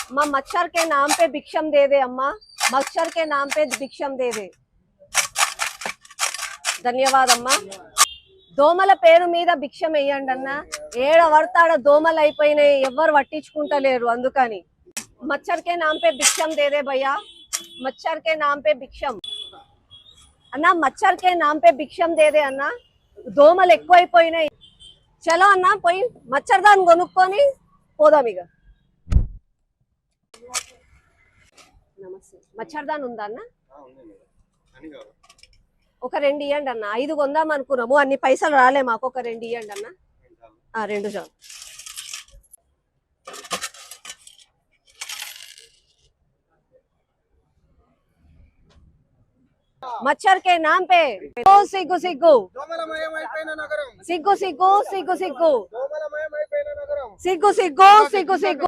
अम्मा मच्छर के नाम पे भिक्षम दे दे अम्मा, मच्छर के नाम पे भिक्षम दे दे। ధన్యవాద అమ్మా. దోమల పేరు మీద భిక్షం వేయండి అన్న. ఏడ పడతాడ దోమలు అయిపోయినాయి, ఎవ్వరు పట్టించుకుంటలేరు. అందుకని మచ్చర్ కే నామ్ పే భిక్షం దే దే భయ్యా, మచ్చర్ కే నామ్ పే భిక్షం అన్న, మచ్చర్ కే నామ్ పే భిక్షం దే దే అన్న. దోమలు ఎక్కువైపోయినాయి. చలో అన్న పోయి మచ్చర్దాన్ కొనుక్కొని పోదాం ఇక. నమస్తే. మచ్చర్దాన్ ఉందా అన్న? ఒక 2 ఇవ్వండి అన్న. 5 కొందాం అనుకున్నాము, అన్ని పైసలు రాలే మాకు. ఒక 2 ఇవ్వండి అన్న. 2 చాలు. మచ్చర్ కే నామ్ పే సిగ్గు సిగ్గు సిగ్గు సిగ్గు సిగ్గు సిగ్గు సిగ్గు సిగ్గు సిగ్గు సిగ్గు సిగ్గు.